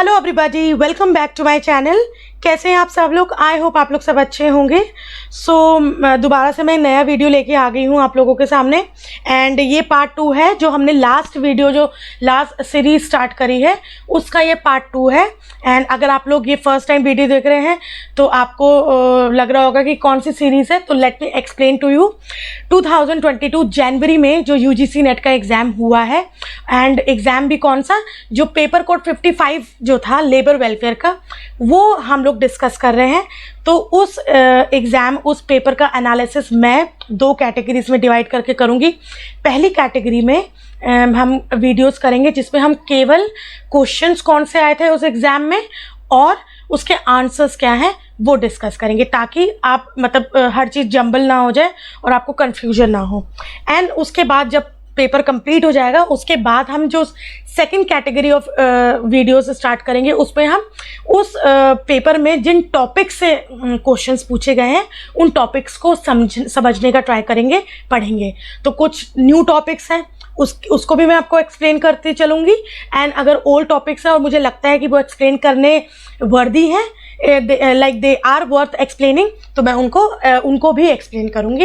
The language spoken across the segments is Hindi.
Hello everybody, welcome back to my channel. कैसे हैं आप सब लोग? आई होप आप लोग सब अच्छे होंगे। दोबारा से मैं नया वीडियो लेके आ गई हूँ आप लोगों के सामने। एंड ये पार्ट 2 है, जो हमने लास्ट सीरीज स्टार्ट करी है उसका ये पार्ट 2 है। एंड अगर आप लोग ये फर्स्ट टाइम वीडियो देख रहे हैं तो आपको लग रहा होगा कि कौन सी सीरीज़ है, तो let me explain to you. 2022 जनवरी में जो यूजीसी नेट का एग्ज़ाम हुआ है, एंड एग्ज़ाम भी कौन सा, जो पेपर कोड 55 जो था लेबर वेलफेयर का, वो हम लोग डिस्कस कर रहे हैं। तो उस एग्ज़ाम, उस पेपर का एनालिसिस मैं 2 कैटेगरीज में डिवाइड करके करूँगी। पहली कैटेगरी में हम वीडियोस करेंगे जिसमें हम केवल क्वेश्चंस कौन से आए थे उस एग्ज़ाम में और उसके आंसर्स क्या हैं वो डिस्कस करेंगे, ताकि आप हर चीज़ जंबल ना हो जाए और आपको कन्फ्यूजन ना हो। एंड उसके बाद जब पेपर कंप्लीट हो जाएगा, उसके बाद हम जो second category of videos start करेंगे, उसमें हम उस पेपर में जिन टॉपिक्स से क्वेश्चंस पूछे गए हैं उन टॉपिक्स को समझने का ट्राई करेंगे, पढ़ेंगे। तो कुछ न्यू टॉपिक्स हैं उसको भी मैं आपको एक्सप्लेन करती चलूँगी। एंड अगर ओल्ड टॉपिक्स हैं और मुझे लगता है कि वो एक्सप्लेन करने वर्दी हैं, like they are worth explaining, तो मैं उनको भी एक्सप्लेन करूँगी।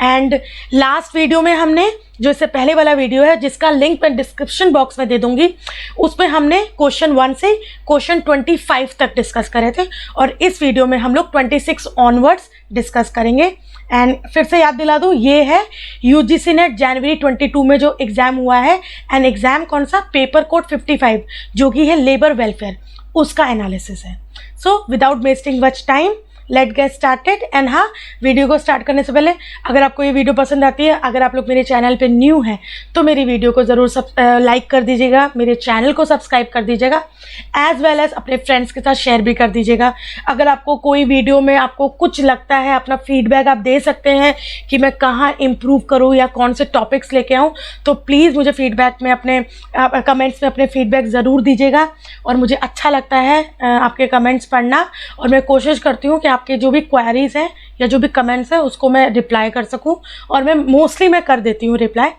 एंड लास्ट वीडियो में हमने, जो इससे पहले वाला वीडियो है जिसका लिंक मैं डिस्क्रिप्शन बॉक्स में दे दूँगी, उसमें हमने क्वेश्चन 1 से क्वेश्चन 25 तक डिस्कस करे थे, और इस वीडियो में हम लोग 26 ऑनवर्ड्स डिस्कस करेंगे। एंड फिर से याद दिला दूँ, ये है यूजीसी नेट जनवरी 22 में जो एग्ज़ाम हुआ है। एंड एग्ज़ाम कौन सा, पेपर कोड 55 जो कि है लेबर वेलफेयर, उसका एनालिसिस है। So without wasting much time, let get started. And हाँ, वीडियो को स्टार्ट करने से पहले अगर आपको ये वीडियो पसंद आती है, अगर आप लोग मेरे चैनल पे न्यू हैं, तो मेरी वीडियो को ज़रूर लाइक कर दीजिएगा, मेरे चैनल को सब्सक्राइब कर दीजिएगा, एज वेल एज अपने फ्रेंड्स के साथ शेयर भी कर दीजिएगा। अगर आपको कोई वीडियो में आपको कुछ लगता है, अपना फीडबैक आप दे सकते हैं कि मैं कहाँ इम्प्रूव करूँ या कौन से टॉपिक्स लेके आऊँ, तो प्लीज़ मुझे फीडबैक में कमेंट्स में अपने फीडबैक ज़रूर दीजिएगा। और मुझे अच्छा लगता है आपके कमेंट्स पढ़ना, और मैं कोशिश करती हूँ कि आपके जो भी क्वेरीज हैं या जो भी कमेंट्स हैं उसको मैं रिप्लाई कर सकूं, और मैं मोस्टली कर देती हूं रिप्लाई।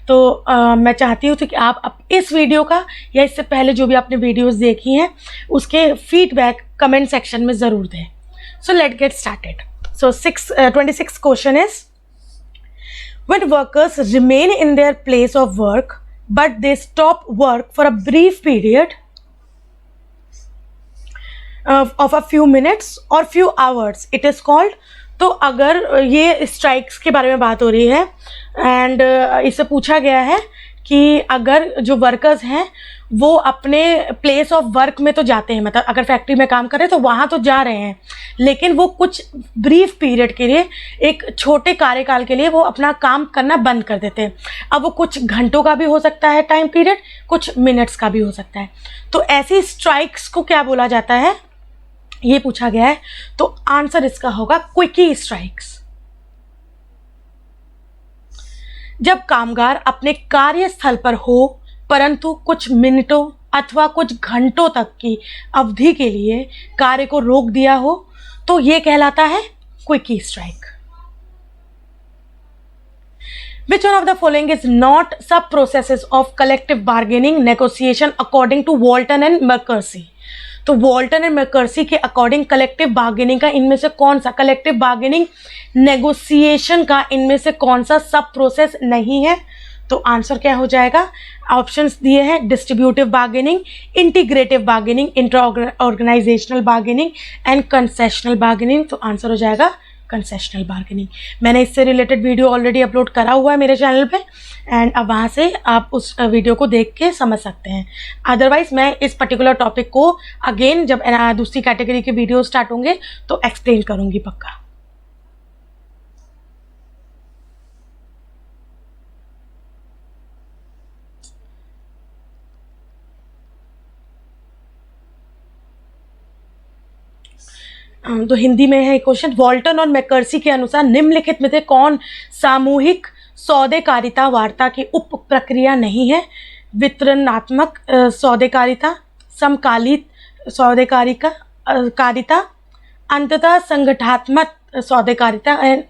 तो मैं चाहती हूँ कि आप इस वीडियो का या इससे पहले जो भी आपने वीडियोस देखी हैं उसके फीडबैक कमेंट सेक्शन में ज़रूर दें। So let get started. So 26 question is, when workers remain in their place of work but they stop work for a brief period of a few minutes or few hours, it is called। तो अगर ये स्ट्राइक्स के बारे में बात हो रही है, एंड इससे पूछा गया है कि अगर जो वर्कर्स हैं वो अपने प्लेस ऑफ वर्क में तो जाते हैं, अगर फैक्ट्री में काम कर रहे हैं तो वहाँ तो जा रहे हैं, लेकिन वो कुछ ब्रीफ पीरियड के लिए, एक छोटे कार्यकाल के लिए वो अपना काम करना बंद कर देते हैं। अब वो कुछ घंटों का भी हो सकता है टाइम पीरियड, कुछ मिनट्स का भी हो सकता है। तो ऐसी स्ट्राइक्स को क्या बोला जाता है, ये पूछा गया है। तो आंसर इसका होगा क्विकी स्ट्राइक्स। जब कामगार अपने कार्यस्थल पर हो परंतु कुछ मिनटों अथवा कुछ घंटों तक की अवधि के लिए कार्य को रोक दिया हो, तो ये कहलाता है quickie strike. Which one of the following is not sub processes of collective bargaining negotiation according to Walton and McCarthy? तो वॉल्टन एंड मैकर्सी के अकॉर्डिंग कलेक्टिव बार्गेनिंग का इनमें से कौन सा, कलेक्टिव बार्गेनिंग नेगोशिएशन का इनमें से कौन सा सब प्रोसेस नहीं है? तो आंसर क्या हो जाएगा? ऑप्शंस दिए हैं, distributive bargaining, integrative bargaining, inter organizational bargaining and concessional bargaining. तो आंसर हो जाएगा कंसेशनल बार्गेनिंग। मैंने इससे रिलेटेड वीडियो ऑलरेडी अपलोड करा हुआ है मेरे चैनल पे, एंड अब वहाँ से आप उस वीडियो को देख के समझ सकते हैं। अदरवाइज मैं इस पर्टिकुलर टॉपिक को अगेन जब दूसरी कैटेगरी के वीडियो स्टार्ट होंगे तो एक्सप्लेन करूँगी पक्का। तो हिंदी में है क्वेश्चन, वॉल्टन और मैकर्सी के अनुसार निम्नलिखित में से कौन सामूहिक सौदेकारिता वार्ता की उप प्रक्रिया नहीं है? वितरणात्मक सौदेकारिता, समकालिक सौदेकारिता, अंततः संगठनात्मक सौदेकारिता एंड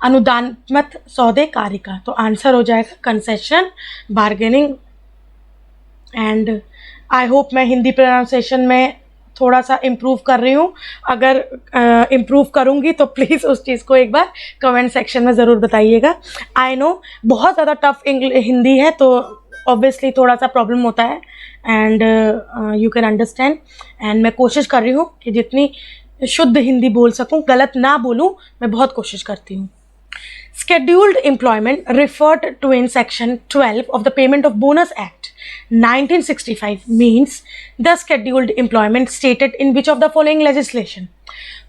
अनुदानात्मक सौदेकारिता। तो आंसर हो जाएगा concession bargaining. And I hope मैं हिंदी प्रोनाउंसिएशन में थोड़ा सा इम्प्रूव कर रही हूँ। अगर इम्प्रूव करूँगी तो प्लीज़ उस चीज़ को एक बार कमेंट सेक्शन में ज़रूर बताइएगा। आई नो बहुत ज़्यादा टफ हिंदी है, तो ऑब्वियसली थोड़ा सा प्रॉब्लम होता है, and you can understand. And मैं कोशिश कर रही हूँ कि जितनी शुद्ध हिंदी बोल सकूँ, गलत ना बोलूँ, मैं बहुत कोशिश करती हूँ। Scheduled employment referred to in section 12 of the Payment of Bonus Act 1965 means the scheduled employment stated in which of the following legislation।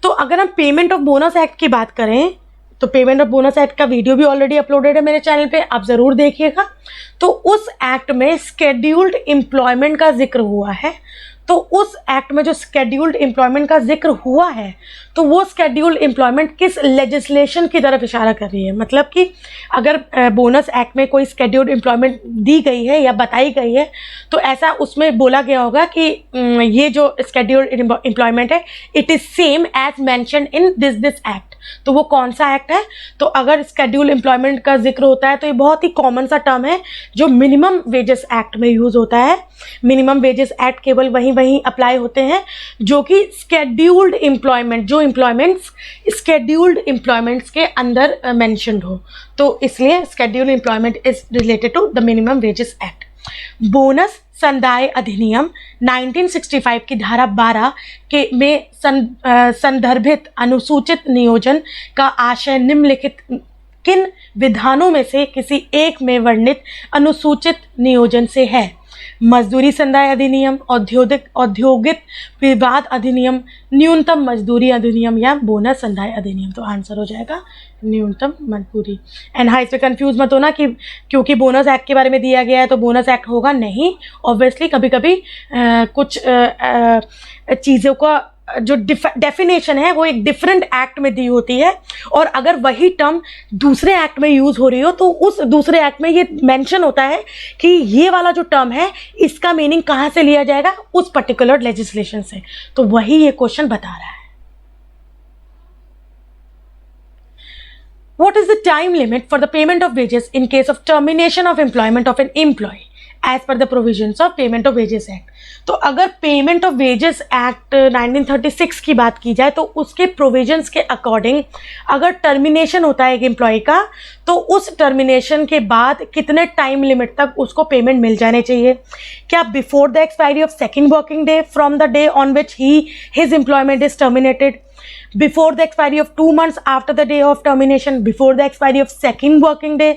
तो अगर हम पेमेंट ऑफ बोनस एक्ट की बात करें तो पेमेंट ऑफ बोनस एक्ट का वीडियो भी ऑलरेडी अपलोडेड है मेरे चैनल पे, आप ज़रूर देखिएगा। तो उस एक्ट में स्केड्यूल्ड एम्प्लॉयमेंट का जिक्र हुआ है। तो उस एक्ट में जो स्केड्यूल्ड एम्प्लॉयमेंट का जिक्र हुआ है, तो वो स्केड्यूल्ड एम्प्लॉयमेंट किस लेजिस्लेशन की तरफ इशारा कर रही है। मतलब कि अगर बोनस एक्ट में कोई स्केड्यूल्ड एम्प्लॉयमेंट दी गई है या बताई गई है, तो ऐसा उसमें बोला गया होगा कि ये जो स्केड्यूल्ड एम्प्लॉयमेंट है it is same as mentioned in this act. तो वो कौन सा एक्ट है? तो अगर स्केड्यूल एम्प्लॉयमेंट का जिक्र होता है तो ये बहुत ही कॉमन सा टर्म है जो मिनिमम वेजेस एक्ट में यूज़ होता है। मिनिमम वेजेस एक्ट केवल वहीं अप्लाई होते हैं जो कि स्केड्यूल्ड एम्प्लॉयमेंट, जो एम्प्लॉयमेंट्स स्केड्यूल्ड एम्प्लॉयमेंट्स के अंदर मेंशन्ड हो। तो इसलिए scheduled employment is related to the minimum wages act. Bonus संदाय अधिनियम 1965 की धारा 12 के में संदर्भित अनुसूचित नियोजन का आशय निम्नलिखित किन विधानों में से किसी एक में वर्णित अनुसूचित नियोजन से है? मजदूरी संदाय अधिनियम, औद्योगिक विवाद अधिनियम, न्यूनतम मजदूरी अधिनियम या बोनस संदाय अधिनियम। तो आंसर हो जाएगा न्यूनतम मजदूरी। एंड हाँ, इसमें कंफ्यूज मत होना कि क्योंकि बोनस एक्ट के बारे में दिया गया है तो बोनस एक्ट होगा, नहीं। ऑब्वियसली कभी कभी कुछ चीज़ों का जो डेफिनेशन है वो एक डिफरेंट एक्ट में दी होती है, और अगर वही टर्म दूसरे एक्ट में यूज़ हो रही हो तो उस दूसरे एक्ट में ये मेंशन होता है कि ये वाला जो टर्म है इसका मीनिंग कहाँ से लिया जाएगा, उस पर्टिकुलर लेजिस्लेशन से। तो वही ये क्वेश्चन बता रहा है। What is the time limit for the payment of wages in case of termination of employment of an employee as per the provisions of Payment of Wages Act? तो अगर पेमेंट ऑफ वेजेस एक्ट 1936 की बात की जाए तो उसके प्रोविजंस के अकॉर्डिंग अगर टर्मिनेशन होता है एक एम्प्लॉय का, तो उस टर्मिनेशन के बाद कितने टाइम लिमिट तक उसको पेमेंट मिल जाने चाहिए? क्या before the expiry of second working day from the day on which his employment is terminated, before the expiry of 2 months after the day of termination, before the expiry of second working day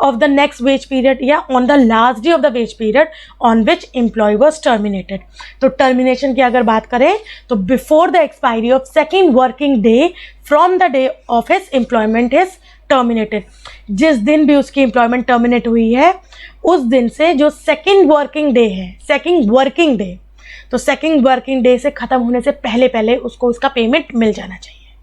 of the next wage period, या on the last day of the wage period on which employee was terminated। तो termination की अगर बात करें तो before the expiry of second working day from the day of his employment is terminated। जिस दिन भी उसकी employment terminate हुई है उस दिन से जो second working day है, second working day, तो सेकेंड वर्किंग डे से ख़त्म होने से पहले पहले उसको उसका पेमेंट मिल जाना चाहिए।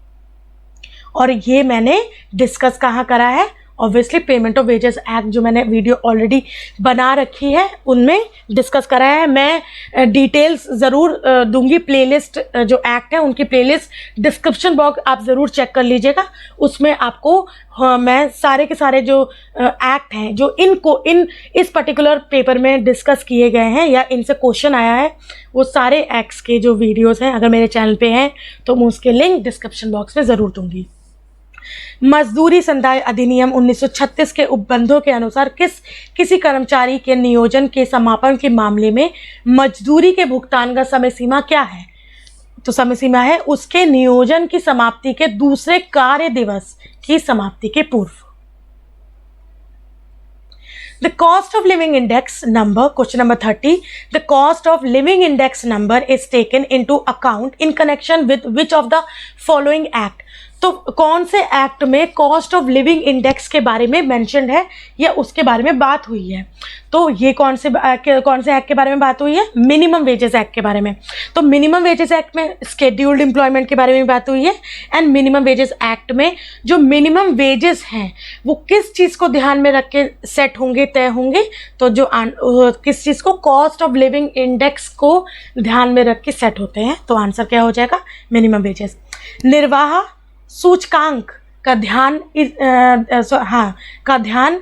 और ये मैंने डिस्कस कहाँ करा है? Obviously payment of wages act जो मैंने वीडियो ऑलरेडी बना रखी है उनमें डिस्कस करा है। मैं डिटेल्स ज़रूर दूंगी, प्लेलिस्ट जो एक्ट है उनकी प्लेलिस्ट डिस्क्रिप्शन बॉक्स आप ज़रूर चेक कर लीजिएगा। उसमें आपको मैं सारे के सारे जो एक्ट हैं जो इस पर्टिकुलर पेपर में डिस्कस किए गए हैं या इनसे क्वेश्चन आया है, वो सारे एक्ट्स के जो वीडियोस हैं अगर मेरे चैनल पे हैं तो मैं उसके लिंक डिस्क्रिप्शन बॉक्स में ज़रूर दूंगी। मजदूरी संदाय अधिनियम 1936 के उपबंधों के अनुसार किसी कर्मचारी के नियोजन के समापन के मामले में मजदूरी के भुगतान का समय सीमा क्या है? तो समय सीमा है उसके नियोजन की समाप्ति के दूसरे कार्य दिवस की समाप्ति के पूर्व। The cost of living index number, question number 30, the cost of living index number is taken into account in connection with which of the following act? तो कौन से एक्ट में कॉस्ट ऑफ लिविंग इंडेक्स के बारे में मेंशन्ड है या उसके बारे में बात हुई है? तो ये कौन से एक्ट के बारे में बात हुई है? मिनिमम वेजेस एक्ट के बारे में। तो मिनिमम वेजेस एक्ट में स्केड्यूल्ड एम्प्लॉयमेंट के बारे में बात हुई है। एंड मिनिमम वेजेस एक्ट में जो मिनिमम वेजेस हैं वो किस चीज़ को ध्यान में रख के सेट होंगे, तय होंगे? तो जो किस चीज़ को, कॉस्ट ऑफ लिविंग इंडेक्स को ध्यान में रख के सेट होते हैं। तो आंसर क्या हो जाएगा? Minimum wages. निर्वाह सूचकांक का ध्यान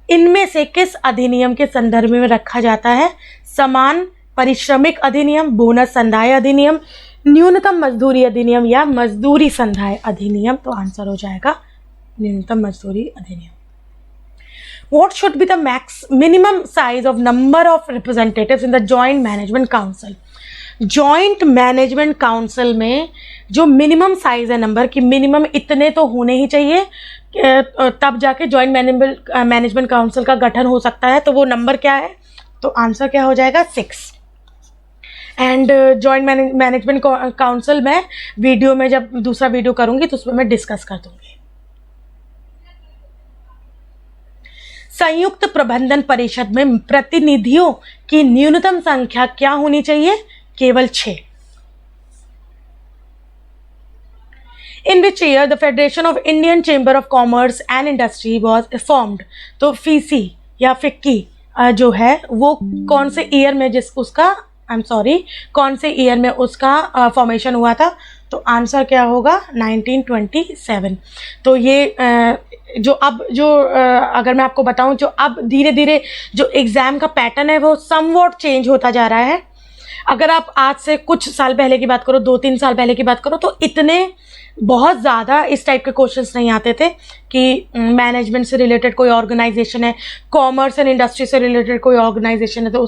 इनमें से किस अधिनियम के संदर्भ में रखा जाता है? समान परिश्रमिक अधिनियम, बोनस संदाय अधिनियम, न्यूनतम मजदूरी अधिनियम या मजदूरी संदाय अधिनियम। तो आंसर हो जाएगा न्यूनतम मजदूरी अधिनियम। What should be the minimum size of number of representatives in the Joint Management Council? Joint management council में जो मिनिमम साइज है नंबर की, मिनिमम इतने तो होने ही चाहिए, तब जाके जॉइंट मैनेजमेंट काउंसिल का गठन हो सकता है। तो वो नंबर क्या है? तो आंसर क्या हो जाएगा? 6। एंड जॉइंट मैनेजमेंट काउंसिल में वीडियो में जब दूसरा वीडियो करूंगी तो उसमें मैं डिस्कस कर दूंगी। संयुक्त प्रबंधन परिषद में प्रतिनिधियों की न्यूनतम संख्या क्या होनी चाहिए? केवल 6। In which year the federation of Indian chamber of commerce and industry was formed? तो फीसी या फिक्की जो है वो कौन से ईयर में कौन से ईयर में उसका फॉर्मेशन हुआ था? तो आंसर क्या होगा? 1927। तो ये अगर मैं आपको बताऊं, जो अब धीरे धीरे जो एग्ज़ाम का पैटर्न है वो समवॉट चेंज होता जा रहा है। अगर आप आज से कुछ साल पहले की बात करो, 2-3 साल पहले की बात करो, तो इतने बहुत ज़्यादा इस टाइप के क्वेश्चंस नहीं आते थे कि मैनेजमेंट से रिलेटेड कोई ऑर्गेनाइजेशन है, कॉमर्स एंड इंडस्ट्री से रिलेटेड कोई ऑर्गेनाइजेशन है तो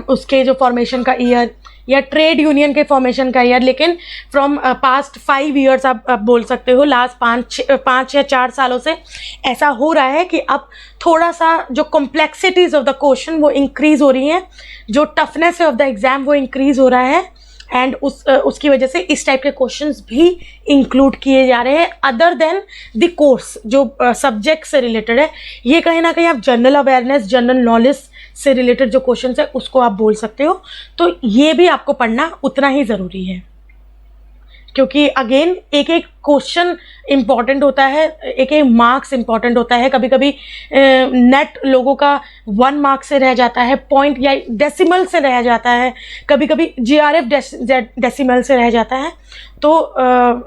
उसके जो फॉर्मेशन का ईयर, या ट्रेड यूनियन के फॉर्मेशन का ईयर। लेकिन फ्रॉम पास्ट 5 ईयर्स आप बोल सकते हो, लास्ट 5 या 4 सालों से ऐसा हो रहा है कि अब थोड़ा सा जो कॉम्प्लेक्सिटीज़ ऑफ द क्वेश्चन वो इंक्रीज़ हो रही हैं, जो टफनेस है ऑफ द एग्ज़ाम वो इंक्रीज़ हो रहा है, एंड उसकी वजह से इस टाइप के क्वेश्चंस भी इंक्लूड किए जा रहे हैं अदर देन द कोर्स, जो सब्जेक्ट से रिलेटेड है। ये कहीं ना कहीं आप जनरल अवेयरनेस, जनरल नॉलेज से रिलेटेड जो क्वेश्चंस है उसको आप बोल सकते हो। तो ये भी आपको पढ़ना उतना ही ज़रूरी है, क्योंकि अगेन एक एक क्वेश्चन इम्पॉर्टेंट होता है, एक एक मार्क्स इम्पॉर्टेंट होता है। कभी कभी नेट लोगों का 1 मार्क से रह जाता है, पॉइंट या डेसिमल से रह जाता है, कभी कभी जीआरएफ डेसिमल से रह जाता है। तो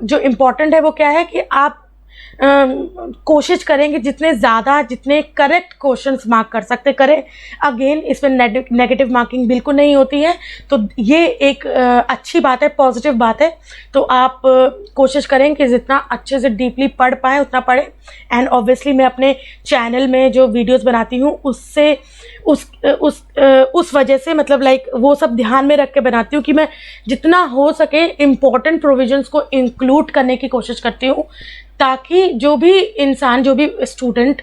जो इम्पॉर्टेंट है वो क्या है कि आप कोशिश करेंगे जितने करेक्ट क्वेश्चंस मार्क कर सकते करें। अगेन इसमें नेगेटिव मार्किंग बिल्कुल नहीं होती है, तो ये एक अच्छी बात है, पॉजिटिव बात है। तो आप कोशिश करें कि जितना अच्छे से डीपली पढ़ पाएँ उतना पढ़ें। एंड ऑब्वियसली मैं अपने चैनल में जो वीडियोस बनाती हूँ उससे उस वजह से मतलब वो सब ध्यान में रख के बनाती हूँ कि मैं जितना हो सके इम्पॉर्टेंट प्रोविजंस को इंक्लूड करने की कोशिश करती हूँ, ताकि जो भी इंसान, जो भी स्टूडेंट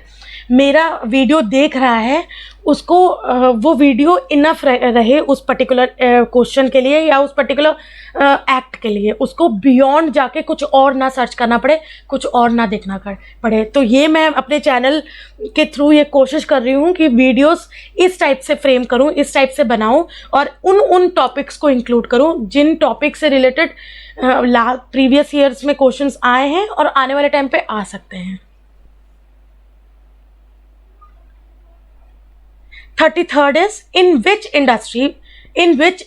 मेरा वीडियो देख रहा है उसको वो वीडियो इनफ रहे उस पर्टिकुलर क्वेश्चन के लिए या उस पर्टिकुलर एक्ट के लिए। उसको बियॉन्ड जाके कुछ और ना सर्च करना पड़े, कुछ और ना देखना पड़े। तो ये मैं अपने चैनल के थ्रू ये कोशिश कर रही हूँ कि वीडियोस इस टाइप से फ्रेम करूँ, इस टाइप से बनाऊँ और उन टॉपिक्स को इंक्लूड करूँ जिन टॉपिक से रिलेटेड प्रीवियस ईयर्स में क्वेश्चंस आए हैं और आने वाले टाइम पे आ सकते हैं। 33rd is in which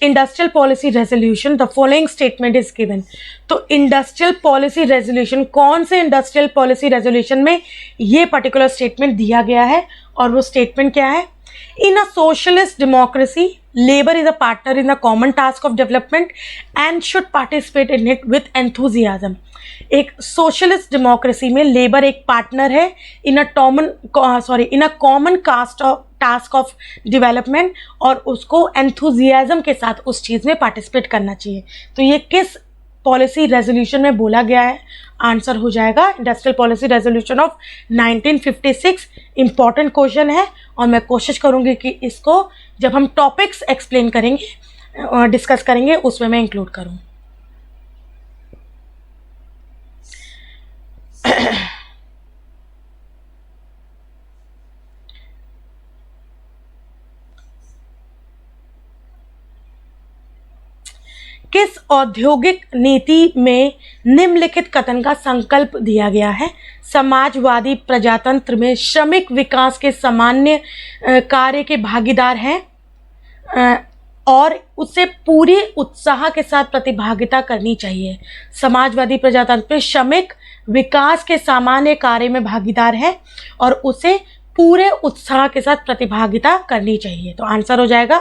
industrial policy resolution the following statement is given? तो इंडस्ट्रियल पॉलिसी रेजोल्यूशन, कौन से इंडस्ट्रियल पॉलिसी रेजोल्यूशन में ये पर्टिकुलर स्टेटमेंट दिया गया है? और वो स्टेटमेंट क्या है? In a socialist democracy, labor is a partner in the common task of development and should participate in it with enthusiasm. एक सोशलिस्ट डेमोक्रेसी में लेबर एक पार्टनर है in a common task of development और उसको एंथुजियाज्म के साथ उस चीज़ में पार्टिसिपेट करना चाहिए। तो ये किस पॉलिसी रेजोल्यूशन में बोला गया है? आंसर हो जाएगा industrial policy resolution of 1956। Important question है और मैं कोशिश करूंगी कि इसको जब हम टॉपिक्स एक्सप्लेन करेंगे, डिस्कस करेंगे, उसमें मैं इंक्लूड करूं। किस औद्योगिक नीति में निम्नलिखित कथन का संकल्प दिया गया है? समाजवादी प्रजातंत्र में श्रमिक विकास के सामान्य कार्य के भागीदार हैं और उससे पूरे उत्साह के साथ प्रतिभागिता करनी चाहिए। समाजवादी प्रजातंत्र में श्रमिक विकास के सामान्य कार्य में भागीदार है और उसे पूरे उत्साह के साथ प्रतिभागिता करनी चाहिए। तो आंसर हो जाएगा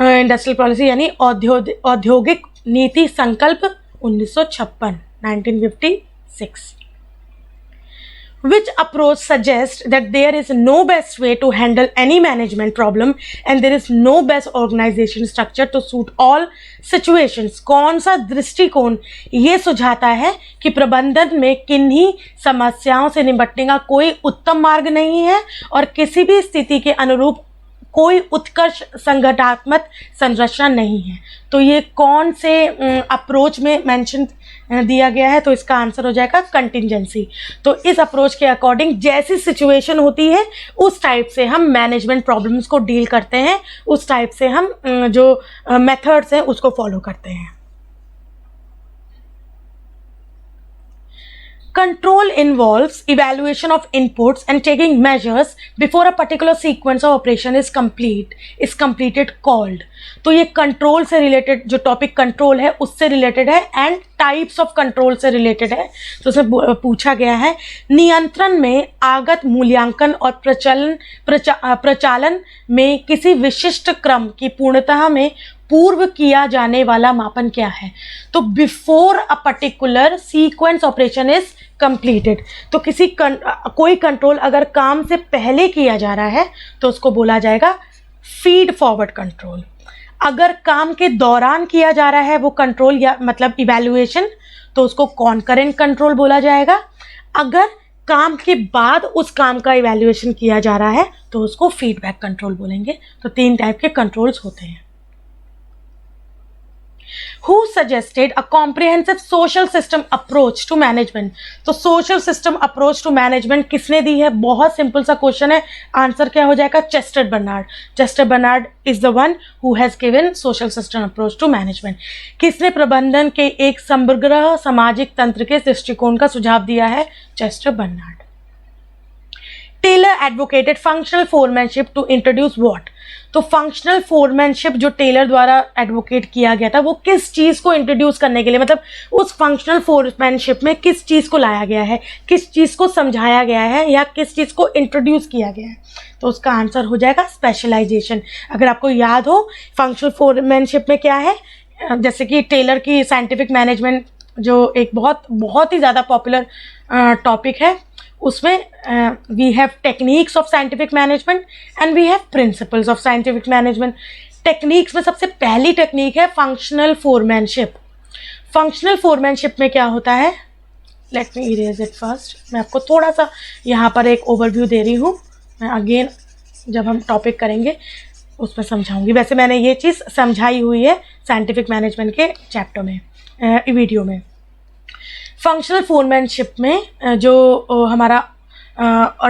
इंडस्ट्रियल पॉलिसी यानी औद्योगिक नीति संकल्प 1956। Which approach suggests that there is no best way to handle any management problem and there is no best organization structure to suit all situations? कौन सा दृष्टिकोण ये सुझाता है कि प्रबंधन में किन्हीं समस्याओं से निपटने का कोई उत्तम मार्ग नहीं है और किसी भी स्थिति के अनुरूप कोई उत्कर्ष संगठनात्मक संरचना नहीं है। तो ये कौन से अप्रोच में मेंशन दिया गया है? तो इसका आंसर हो जाएगा कंटिंजेंसी। तो इस अप्रोच के अकॉर्डिंग जैसी सिचुएशन होती है उस टाइप से हम मैनेजमेंट प्रॉब्लम्स को डील करते हैं, उस टाइप से हम जो मेथड्स हैं उसको फॉलो करते हैं। Control involves evaluation of inputs and taking measures before a particular sequence of operation is completed called। तो ये कंट्रोल से रिलेटेड, जो टॉपिक कंट्रोल है उससे रिलेटेड है एंड टाइप्स ऑफ कंट्रोल से रिलेटेड है। तो उसमें पूछा गया है नियंत्रण में आगत मूल्यांकन और प्रचालन में किसी विशिष्ट क्रम की पूर्णता में पूर्व किया जाने वाला मापन क्या है? तो before a particular sequence operation is completed. तो कोई कंट्रोल अगर काम से पहले किया जा रहा है तो उसको बोला जाएगा फीड फॉरवर्ड कंट्रोल। अगर काम के दौरान किया जा रहा है वो कंट्रोल या मतलब इवैल्यूएशन, तो उसको कॉन्करेंट कंट्रोल बोला जाएगा। अगर काम के बाद उस काम का इवैल्यूएशन किया जा रहा है तो उसको फीडबैक कंट्रोल बोलेंगे। तो 3 टाइप के कंट्रोल्स होते हैं। Who suggested a comprehensive social system approach to management? तो social system approach to management किसने दी है? बहुत सिंपल सा क्वेश्चन है, आंसर क्या हो जाएगा? Chester Barnard. Chester Barnard is the one who has given social system approach to management. किसने प्रबंधन के एक समग्र सामाजिक तंत्र के दृष्टिकोण का सुझाव दिया है? Chester Barnard. Taylor advocated functional foremanship to introduce what? तो फंक्शनल फोरमैनशिप जो टेलर द्वारा एडवोकेट किया गया था वो किस चीज़ को इंट्रोड्यूस करने के लिए, मतलब उस फंक्शनल फोरमैनशिप में किस चीज़ को लाया गया है, किस चीज़ को समझाया गया है या किस चीज़ को इंट्रोड्यूस किया गया है? तो उसका आंसर हो जाएगा स्पेशलाइजेशन। अगर आपको याद हो फंक्शनल फोरमैनशिप में क्या है, जैसे कि टेलर की साइंटिफिक मैनेजमेंट जो एक बहुत ही ज़्यादा पॉपुलर टॉपिक है, उसमें we have techniques of scientific management and we have principles of scientific management. Techniques में सबसे पहली टेक्निक है फंक्शनल फोरमैनशिप। फंक्शनल फोरमैनशिप में क्या होता है? Let me erase it first. मैं आपको थोड़ा सा यहाँ पर एक ओवरव्यू दे रही हूँ, मैं अगेन जब हम टॉपिक करेंगे उसमें समझाऊंगी। वैसे मैंने ये चीज़ समझाई हुई है साइंटिफिक मैनेजमेंट के चैप्टर में, वीडियो में। फंक्शनल फोरमैनशिप में जो हमारा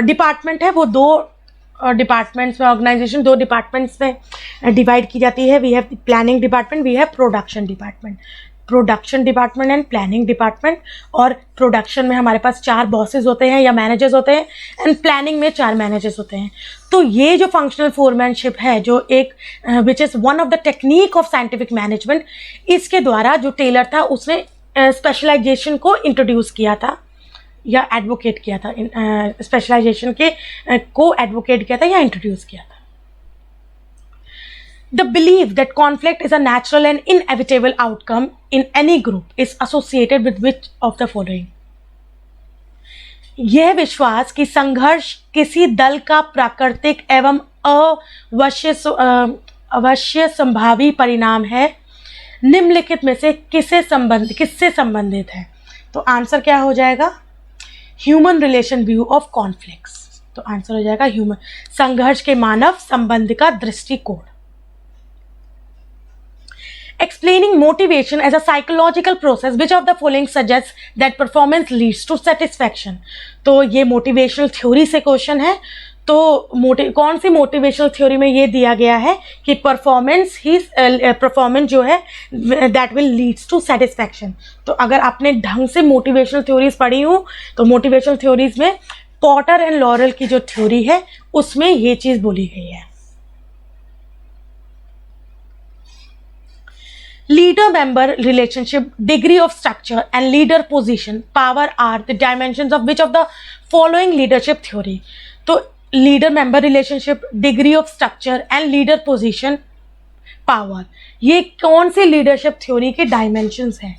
डिपार्टमेंट है वो 2 डिपार्टमेंट्स में, ऑर्गेनाइजेशन 2 डिपार्टमेंट्स में डिवाइड की जाती है। We have planning department, we have production department. Production department and planning department. और प्रोडक्शन में हमारे पास 4 बॉसेस होते हैं या मैनेजर्स होते हैं एंड प्लानिंग में 4 मैनेजर्स होते हैं। तो ये जो फंक्शनल फोरमैनशिप है जो एक which is one of the technique of scientific management, इसके द्वारा जो टेलर था उसने स्पेशलाइजेशन को इंट्रोड्यूस किया था या एडवोकेट किया था, स्पेशलाइजेशन के को एडवोकेट किया था या इंट्रोड्यूस किया था। The believe that conflict is a natural and inevitable outcome in any group is associated with which of the following? यह विश्वास कि संघर्ष किसी दल का प्राकृतिक एवं अवश्य संभावी परिणाम है, निम्नलिखित में से किससे संबंधित है? तो आंसर क्या हो जाएगा? Human relation view of conflicts. तो आंसर हो जाएगा ह्यूमन, संघर्ष के मानव संबंध का दृष्टिकोण। Explaining motivation as a psychological process, which of the following suggests that performance leads to satisfaction? तो ये मोटिवेशनल थ्योरी से क्वेश्चन है। तो कौन सी मोटिवेशनल थ्योरी में ये दिया गया है कि परफॉर्मेंस जो है that will leads to satisfaction. तो अगर आपने ढंग से मोटिवेशनल थ्योरीज पढ़ी हो तो मोटिवेशनल थ्योरीज में पॉटर एंड लॉरेल की जो थ्योरी है उसमें ये चीज़ बोली गई है। Leader member relationship, degree of structure and leader position, power are the dimensions of which of the following leadership theory? तो leader member relationship, degree of structure and leader position, power. ये कौन सी लीडरशिप थ्योरी के डायमेंशंस हैं?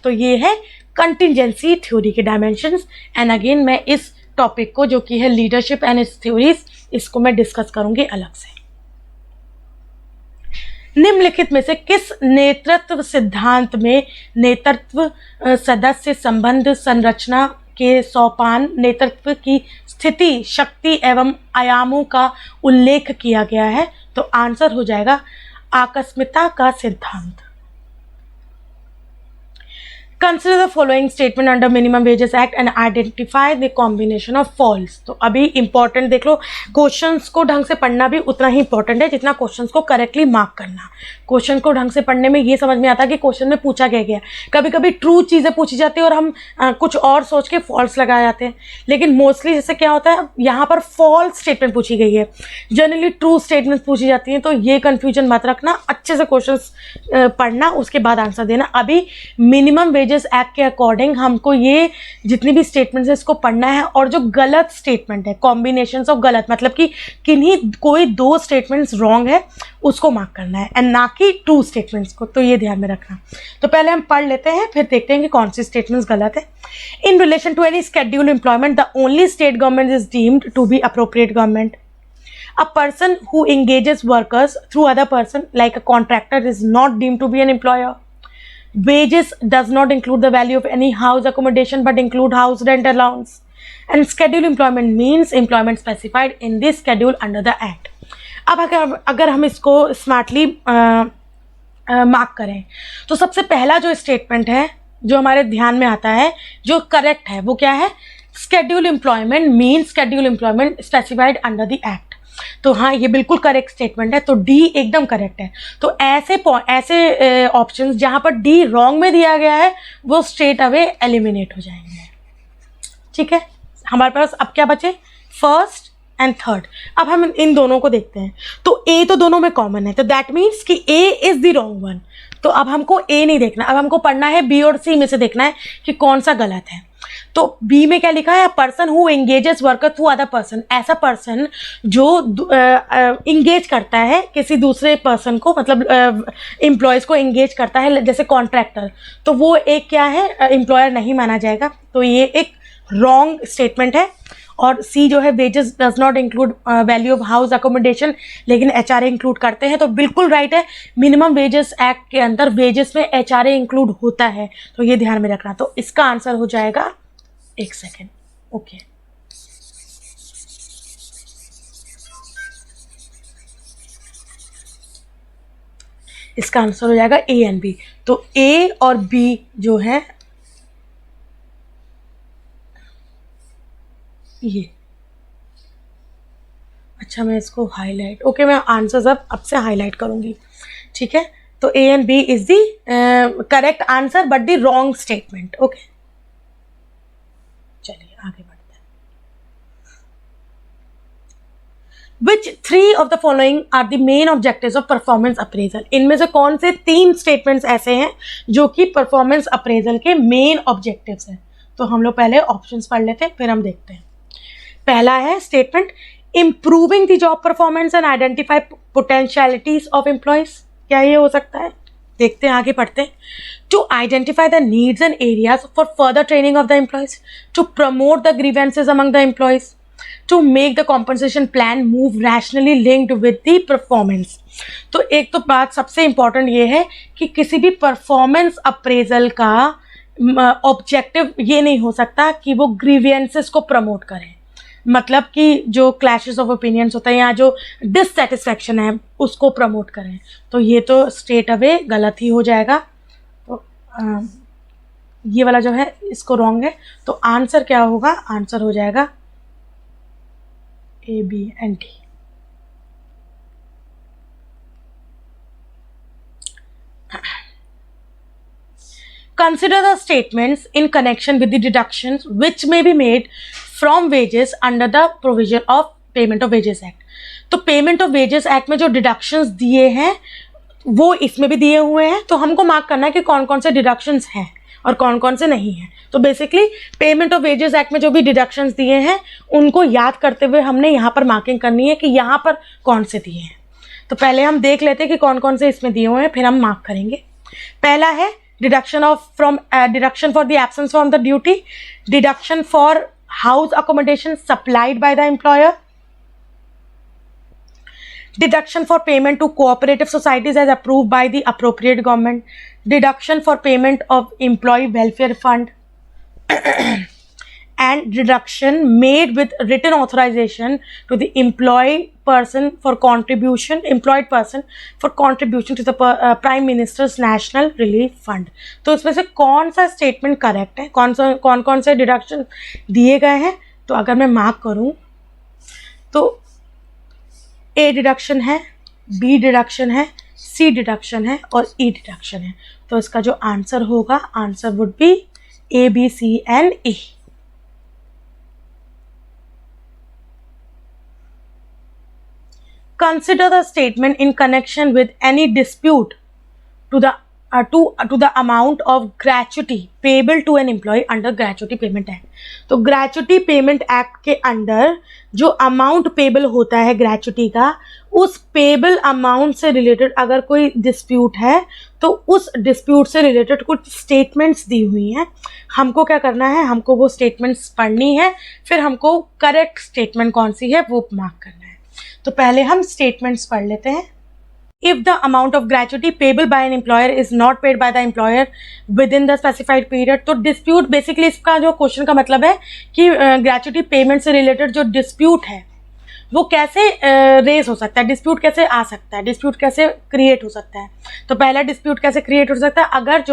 तो ये है कंटिजेंसी थ्योरी के डायमेंशंस। एंड अगेन मैं इस टॉपिक को जो कि है लीडरशिप एंड इट्स थ्योरीज, इसको मैं डिस्कस करूंगी अलग से। निम्नलिखित में से किस नेतृत्व सिद्धांत में नेतृत्व सदस्य संबंध संरचना के सोपान नेतृत्व की स्थिति, शक्ति एवं आयामों का उल्लेख किया गया है? तो आंसर हो जाएगा आकस्मिकता का सिद्धांत। Consider the following statement under Minimum Wages Act and identify the combination of false। तो अभी इंपॉर्टेंट देख लो, क्वेश्चंस को ढंग से पढ़ना भी उतना ही इंपॉर्टेंट है जितना क्वेश्चंस को करेक्टली मार्क करना। क्वेश्चन को ढंग से पढ़ने में ये समझ में आता है कि क्वेश्चन में पूछा क्या गया। कभी कभी ट्रू चीज़ें पूछी जाती है और हम कुछ और सोच के फॉल्स लगा जाते हैं, लेकिन मोस्टली जैसे क्या होता है, यहाँ पर फॉल्स स्टेटमेंट पूछी गई है, जनरली ट्रू स्टेटमेंट पूछी जाती हैं। तो ये कन्फ्यूजन मत रखना, अच्छे से क्वेश्चन पढ़ना, उसके बाद आंसर देना। अभी मिनिमम वेजेस एक्ट के अकॉर्डिंग हमको ये जितनी भी स्टेटमेंट्स है इसको पढ़ना है, और जो गलत स्टेटमेंट है, कॉम्बिनेशंस ऑफ गलत मतलब कि किन्हीं कोई दो स्टेटमेंट्स रॉन्ग है उसको मार्क करना है, एंड ना कि ट्रू स्टेटमेंट्स को। तो ये ध्यान में रखना। तो पहले हम पढ़ लेते हैं, फिर देखते हैं कि कौन सी स्टेटमेंट्स गलत है। In relation to any scheduled employment, the only state government is deemed to be appropriate government. A person who engages workers through other person, like a contractor, is not deemed to be an employer. Wages does not include the value of any house accommodation but include house rent allowance. And scheduled employment means employment specified in this schedule under the act. अब अगर हम इसको स्मार्टली मार्क करें तो सबसे पहला जो स्टेटमेंट है जो हमारे ध्यान में आता है, जो करेक्ट है, वो क्या है? scheduled employment means scheduled employment specified under the act। तो हाँ, ये बिल्कुल करेक्ट स्टेटमेंट है, तो डी एकदम करेक्ट है। तो ऐसे ऑप्शंस जहाँ पर डी रॉन्ग में दिया गया है वो स्ट्रेट अवे एलिमिनेट हो जाएंगे। ठीक है, हमारे पास अब क्या बचे? First and third. अब हम इन दोनों को देखते हैं। तो ए तो दोनों में कॉमन है, तो दैट मीन्स कि ए इज द रॉन्ग वन। तो अब हमको ए नहीं देखना, अब हमको पढ़ना है बी और सी में से देखना है कि कौन सा गलत है। तो बी में क्या लिखा है? Person who engages worker through other person, ऐसा पर्सन जो इंगेज करता है किसी दूसरे पर्सन को, मतलब एम्प्लॉयज़ को इंगेज करता है, जैसे कॉन्ट्रैक्टर, तो वो एक क्या है? एम्प्लॉयर नहीं माना जाएगा। तो ये एक रॉन्ग स्टेटमेंट है। और सी जो है, wages does not include value of house accommodation, लेकिन एचआरए इंक्लूड करते हैं, तो बिल्कुल राइट है। मिनिमम वेजेस एक्ट के अंदर वेजेस में एचआरए इंक्लूड होता है, तो ये ध्यान में रखना। तो इसका आंसर हो जाएगा, एक सेकेंड, ओके, इसका आंसर हो जाएगा ए एंड बी। तो ए और बी जो है ये, अच्छा मैं इसको हाईलाइट, ओके मैं आंसर्स अब से हाईलाइट करूंगी। ठीक है, तो A and B is the correct answer but the wrong statement. Okay, चलिए आगे बढ़ते हैं। Which three of the following are the main objectives of performance appraisal? इनमें से कौन से तीन स्टेटमेंट्स ऐसे हैं जो कि परफॉर्मेंस अप्रेजल के मेन ऑब्जेक्टिव्स हैं? तो हम लोग पहले ऑप्शंस पढ़ लेते हैं, फिर हम देखते हैं। पहला है statement, improving the job performance and identify potentialities of employees. क्या ये हो सकता है? देखते हैं, आगे पढ़ते हैं। To identify the needs and areas for further training of the employees, to promote the grievances among the employees, to make the compensation plan move rationally linked with the performance. तो एक तो बात सबसे इंपॉर्टेंट ये है कि किसी भी परफॉर्मेंस अप्रेजल का ऑब्जेक्टिव ये नहीं हो सकता कि वो ग्रीवियंसेस को प्रमोट करें, मतलब कि जो क्लैशेस ऑफ ओपिनियंस होता है या जो डिससेटिस्फैक्शन है उसको प्रमोट करें। तो ये तो स्ट्रेट अवे गलत ही हो जाएगा। तो ये वाला जो है इसको रॉन्ग है। तो आंसर क्या होगा? आंसर हो जाएगा A, B and D. Consider the statements in connection with the deductions which may be made from wages under the provision of Payment of Wages Act। तो Payment of Wages Act में जो डिडक्शंस दिए हैं वो इसमें भी दिए हुए हैं, तो हमको मार्क करना है कि कौन कौन से डिडक्शंस हैं और कौन कौन से नहीं हैं। तो basically payment of wages act में जो भी डिडक्शंस दिए हैं उनको याद करते हुए हमने यहाँ पर मार्किंग करनी है कि यहाँ पर कौन से दिए हैं। तो पहले हम देख लेते हैं कि कौन कौन से इसमें दिए हुए हैं, फिर हम मार्क करेंगे। पहला है deduction for the absence from the duty, deduction for house accommodation supplied by the employer, deduction for payment to cooperative societies as approved by the appropriate government, deduction for payment of employee welfare fund, and deduction made with written authorization to the employed person for contribution to the Prime Minister's National Relief Fund। तो इसमें से कौन सा स्टेटमेंट करेक्ट है, कौन से डिडक्शन दिए गए हैं। तो अगर मैं मार्क करूं तो ए डिडक्शन है, बी डिडक्शन है, सी डिडक्शन है और ई डिडक्शन है। तो इसका जो आंसर होगा, answer would be A, B, C and E. Consider the statement in connection with any dispute to the amount of gratuity payable to an employee under Gratuity Payment Act। तो Gratuity Payment Act के अंदर जो अमाउंट पेबल होता है ग्रेचुटी का, उस पेबल अमाउंट से रिलेटेड अगर कोई डिस्प्यूट है तो उस डिस्प्यूट से रिलेटेड कुछ स्टेटमेंट्स दी हुई हैं। हमको क्या करना है, हमको वो स्टेटमेंट्स पढ़नी है, फिर हमको करेक्ट स्टेटमेंट कौन सी है वो मार्क करना है। तो पहले हम स्टेटमेंट्स पढ़ लेते हैं। If the amount of gratuity payable by an employer is not paid by the employer within the specified period, तो dispute बेसिकली इसका जो क्वेश्चन का मतलब है कि ग्रेचुटी पेमेंट से रिलेटेड जो डिस्प्यूट है वो कैसे रेज हो सकता है, डिस्प्यूट कैसे आ सकता है, डिस्प्यूट कैसे क्रिएट हो सकता है। तो पहला डिस्प्यूट कैसे क्रिएट हो सकता है, अगर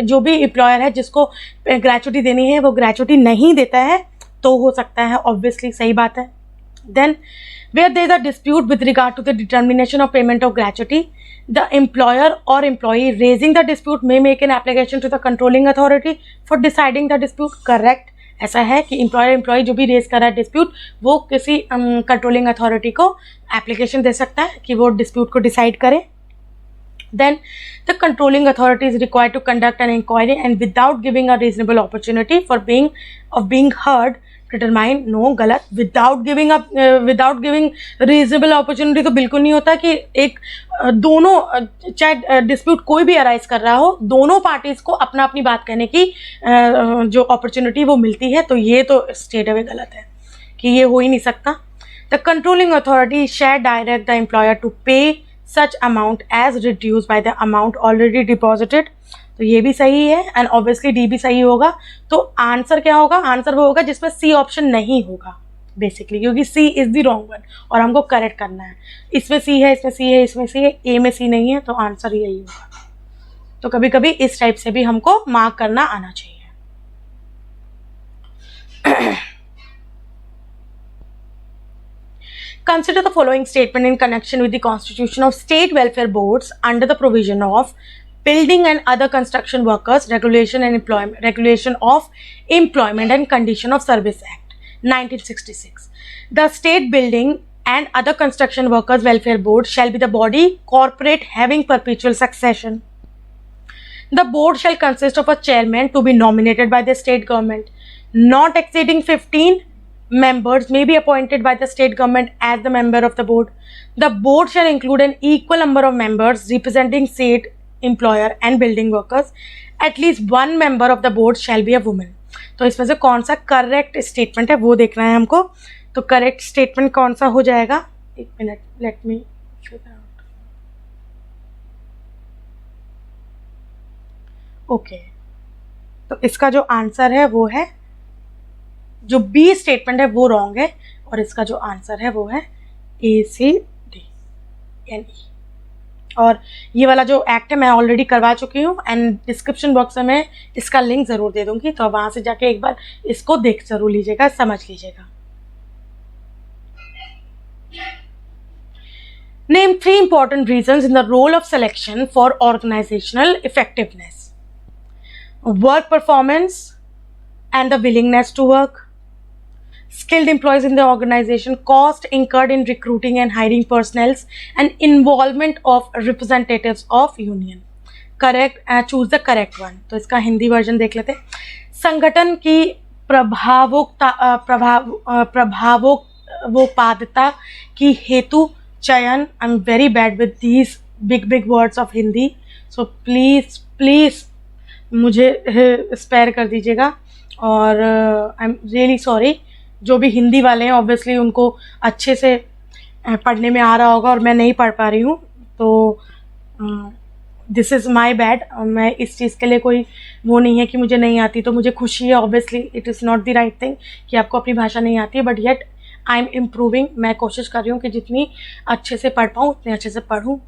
जो भी एम्प्लॉयर है जिसको ग्रेचुटी देनी है वो ग्रेचुटी नहीं देता है तो हो सकता है, ऑब्वियसली सही बात है। Then where there is a dispute with regard to the determination of payment of gratuity, the employer or employee raising the dispute may make an application to the controlling authority for deciding the dispute। correct, ऐसा है कि एम्प्लॉय जो भी रेज कर रहा है डिस्प्यूट वो किसी कंट्रोलिंग अथॉरिटी को एप्लीकेशन दे सकता है कि वो डिस्प्यूट को डिसाइड करे। Then the controlling authority is required to conduct an inquiry and without giving a reasonable opportunity for being heard determine no गलत। विदाउट गिविंग रीजनेबल अपॉर्चुनिटी तो बिल्कुल नहीं होता कि एक दोनों चाहे डिस्प्यूट कोई भी अराइज कर रहा हो, दोनों पार्टीज को अपना अपनी बात कहने की जो अपॉर्चुनिटी वो मिलती है। तो ये तो स्ट्रेट अवे गलत है कि ये हो ही नहीं सकता। The controlling authority shall direct the employer to pay such amount as reduce by the amount already deposited. तो ये भी सही है एंड ऑब्वियसली डी भी सही होगा। तो आंसर क्या होगा, आंसर वो होगा जिसमें सी ऑप्शन नहीं होगा बेसिकली, क्योंकि सी इज द रॉन्ग वन और हमको करेक्ट करना है। इसमें सी है, इसमें सी है, इसमें सी है, ए में सी नहीं है, तो आंसर यही होगा। तो कभी कभी इस टाइप से भी हमको मार्क करना आना चाहिए। Consider the following statement in connection with the constitution of state welfare boards under the provision of Building and Other Construction Workers Regulation of Employment and Condition of Service Act 1966. The State Building and Other Construction Workers Welfare Board shall be the body corporate having perpetual succession. The board shall consist of a chairman to be nominated by the state government. Not exceeding 15 members may be appointed by the state government as the member of the board. The board shall include an equal number of members representing state, employer and building workers. At least one member of the board shall be a woman. तो इसमें से कौन सा करेक्ट स्टेटमेंट है वो देखना है हमको। तो करेक्ट स्टेटमेंट कौन सा हो जाएगा, एक minute, let me figure out. Okay, तो इसका जो आंसर है वो है, जो बी स्टेटमेंट है वो रॉन्ग है और इसका जो आंसर है वो है ए, सी, डी एंड ई। और ये वाला जो एक्ट है मैं ऑलरेडी करवा चुकी हूँ एंड डिस्क्रिप्शन बॉक्स में मैं इसका लिंक ज़रूर दे दूँगी, तो वहाँ से जाके एक बार इसको देख ज़रूर लीजिएगा, समझ लीजिएगा। Name 3 important reasons in the role of selection for organizational effectiveness. Work performance and the willingness to work. Skilled employees in the organization, cost incurred in recruiting and hiring personnel, and involvement of representatives of union. Correct, choose the correct one. तो इसका हिंदी वर्जन देख लेते हैं। संगठन की प्रभावोपादता की हेतु चयन। I am very bad with these big words of Hindi, so please मुझे स्पेयर कर दीजिएगा। और आई एम रियली सॉरी, जो भी हिंदी वाले हैं ऑब्वियसली उनको अच्छे से पढ़ने में आ रहा होगा और मैं नहीं पढ़ पा रही हूँ, तो दिस इज़ माई बैड। मैं इस चीज़ के लिए कोई वो नहीं है कि मुझे नहीं आती, तो मुझे खुशी है। Obviously it is not the right thing कि आपको अपनी भाषा नहीं आती है, but yet I am improving. मैं कोशिश कर रही हूँ कि जितनी अच्छे से पढ़ पाऊँ उतने अच्छे से पढ़ूँ।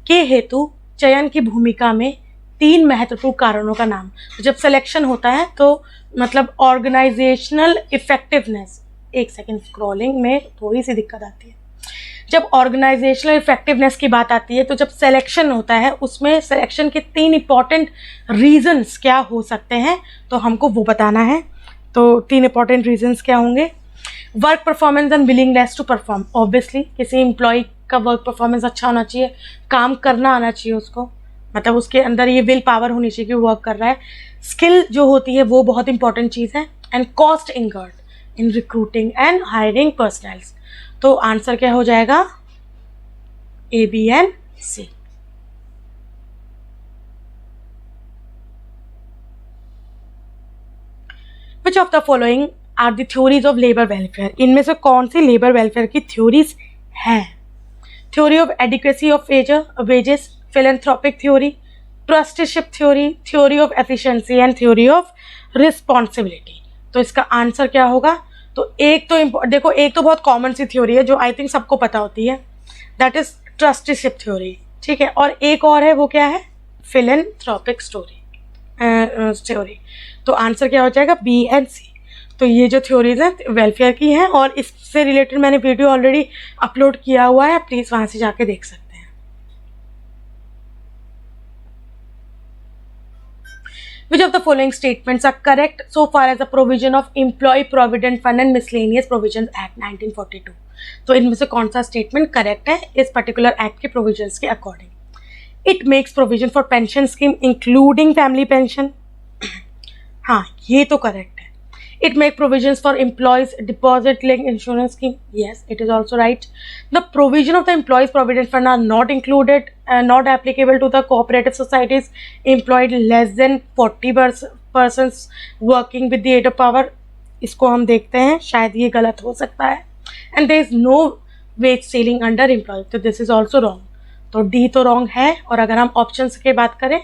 के हेतु चयन की भूमिका में 3 महत्वपूर्ण कारणों का नाम। तो जब सिलेक्शन होता है तो मतलब ऑर्गेनाइजेशनल इफेक्टिवनेस, एक सेकेंड, स्क्रॉलिंग में थोड़ी सी दिक्कत आती है। जब ऑर्गेनाइजेशनल इफेक्टिवनेस की बात आती है तो जब सिलेक्शन होता है उसमें सिलेक्शन के 3 इंपॉर्टेंट रीजंस क्या हो सकते हैं, तो हमको वो बताना है। तो 3 इंपॉर्टेंट रीजंस क्या होंगे? Work performance and willingness to perform. Obviously किसी एम्प्लॉय का वर्क परफॉर्मेंस अच्छा होना चाहिए, काम करना आना चाहिए उसको, मतलब उसके अंदर ये विल पावर होनी चाहिए कि वो वर्क कर रहा है। स्किल जो होती है वो बहुत इंपॉर्टेंट चीज़ है। And cost incurred in recruiting and hiring personals. तो आंसर क्या हो जाएगा? A, B and C. Which of the following are the theories of labour welfare? इनमें से कौन सी लेबर वेलफेयर की थ्योरीज है? Theory of adequacy of wages, philanthropic theory, trusteeship theory, theory of efficiency and theory of responsibility। तो इसका आंसर क्या होगा? तो एक तो देखो, एक तो बहुत कॉमन सी थ्योरी है जो आई थिंक सबको पता होती है, दैट इज ट्रस्टीशिप थ्योरी, ठीक है। और एक और है, वो क्या है? Philanthropic theory. तो आंसर क्या हो जाएगा? बी एंड सी। तो ये जो थ्योरीज हैं वेलफेयर की हैं और इससे रिलेटेड मैंने वीडियो ऑलरेडी अपलोड किया हुआ है, प्लीज़ वहाँ से जाके देख सकते हैं। Which of the following statements are correct so far as the provision of Employee Provident Fund and Miscellaneous Provisions Act 1942? तो इनमें से कौन सा स्टेटमेंट करेक्ट है इस पर्टिकुलर एक्ट के प्रोविजंस के according? It makes provision for pension scheme including family pension. हाँ, ये तो करेक्ट है। It makes provisions for employees deposit linked insurance scheme. Yes, it is also right. The provision of the employees provident fund are not included, not applicable to the cooperative societies employed less than 40 persons working with the aid of power. इसको हम देखते हैं, शायद ये गलत हो सकता है। And there is no wage ceiling under employees. तो this is also wrong. तो D तो wrong है, और अगर हम ऑप्शंस की बात करें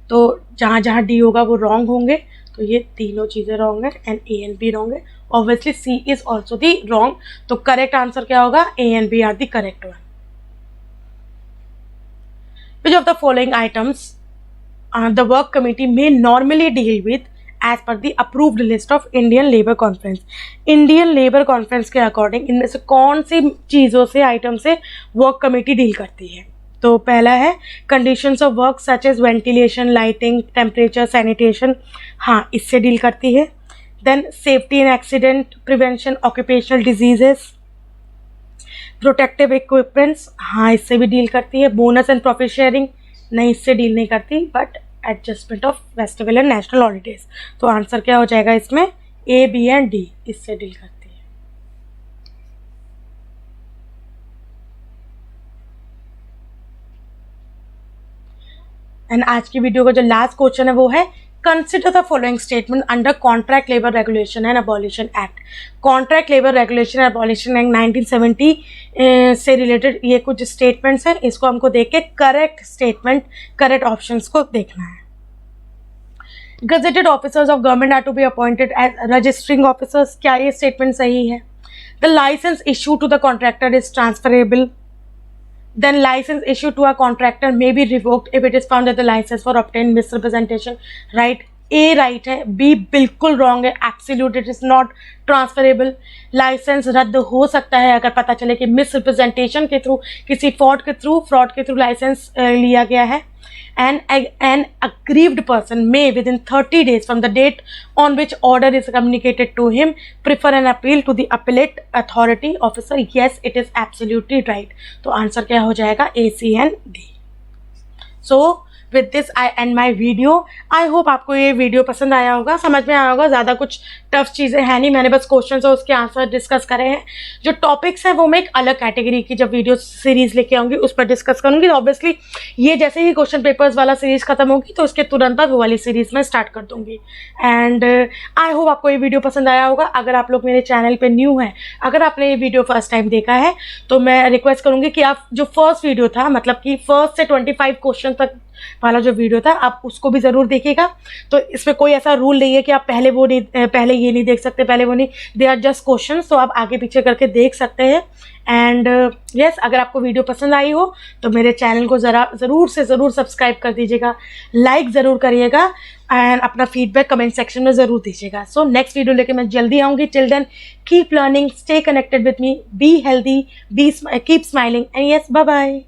तो जहाँ जहाँ D होगा वो wrong होंगे। तो ये तीनों चीज़ें रॉन्ग है and A and B wrong है। Obviously C is also the wrong. तो करेक्ट आंसर क्या होगा? A and B are the correct one. Which of the following items the work committee में normally deal with as per the approved list of Indian labour conference? Indian labour conference के अकॉर्डिंग इनमें से कौन सी चीज़ों से, आइटम से वर्क कमेटी डील करती है? तो पहला है conditions of work such as ventilation, lighting, temperature, sanitation. हाँ, इससे डील करती है। Then safety and accident prevention, occupational diseases, protective equipments, हाँ इससे भी डील करती है। बोनस एंड प्रॉफिट शेयरिंग, नहीं इससे डील नहीं करती। But adjustment of festival and national holidays. तो आंसर क्या हो जाएगा इसमें? ए, बी एंड डी, इससे डील करती है। एंड आज की वीडियो का जो लास्ट क्वेश्चन है वो है consider the following statement under contract labour regulation and abolition act. Contract labour regulation and abolition act 1970 से रिलेटेड ये कुछ स्टेटमेंट्स हैं, इसको हमको देख के करेक्ट स्टेटमेंट, करेक्ट ऑप्शंस को देखना है। Gazetted officers of government are to be appointed as registering officers, क्या ये स्टेटमेंट सही है? The licence issue to the contractor is transferable, then license issued to a contractor may be revoked if it is found that the license for obtained misrepresentation, right? A right है, B बिल्कुल wrong है, absolute it is not transferable। Licence रद्द हो सकता है अगर पता चले कि मिसरिप्रेजेंटेशन के थ्रू, किसी फ्रॉड के थ्रू लाइसेंस लिया गया है। And an aggrieved person may within 30 days from the date on which order is communicated to him prefer an appeal to the appellate authority officer. Yes, it is absolutely right. तो आंसर क्या हो जाएगा? A, C and D. So with this I and my video. I hope आपको ये वीडियो पसंद आया होगा, समझ में आया होगा। ज़्यादा कुछ टफ चीज़ें हैं नहीं, मैंने बस क्वेश्चन और उसके आंसर डिस्कस करे हैं। जो टॉपिक्स हैं वो मैं एक अलग कैटेगरी की जब वीडियो सीरीज़ लेके आऊँगी उस पर डिस्कस करूँगी। तो ऑब्वियसली ये जैसे ही क्वेश्चन पेपर्स वाला सीरीज़ खत्म होगी तो उसके तुरंत बाद वो वाली सीरीज़ में स्टार्ट कर दूँगी। एंड आई होप आपको ये वीडियो पसंद आया होगा। अगर आप लोग मेरे चैनल पे न्यू हैं, अगर आपने ये वीडियो फर्स्ट टाइम देखा है, तो मैं रिक्वेस्ट करूँगी कि आप जो फर्स्ट वीडियो था, मतलब कि फर्स्ट से 25 क्वेश्चन तक वाला जो वीडियो था, आप उसको भी ज़रूर देखिएगा। तो इसमें कोई ऐसा रूल नहीं है कि आप पहले ये नहीं देख सकते, पहले वो नहीं, दे आर जस्ट क्वेश्चंस, तो आप आगे पीछे करके देख सकते हैं। एंड यस, अगर आपको वीडियो पसंद आई हो तो मेरे चैनल को ज़रूर से ज़रूर सब्सक्राइब कर दीजिएगा, लाइक ज़रूर करिएगा एंड अपना फीडबैक कमेंट सेक्शन में ज़रूर दीजिएगा। सो नेक्स्ट वीडियो लेके मैं जल्दी आऊँगी। Till then keep learning, stay connected with me, be healthy, keep smiling and yes, bye bye.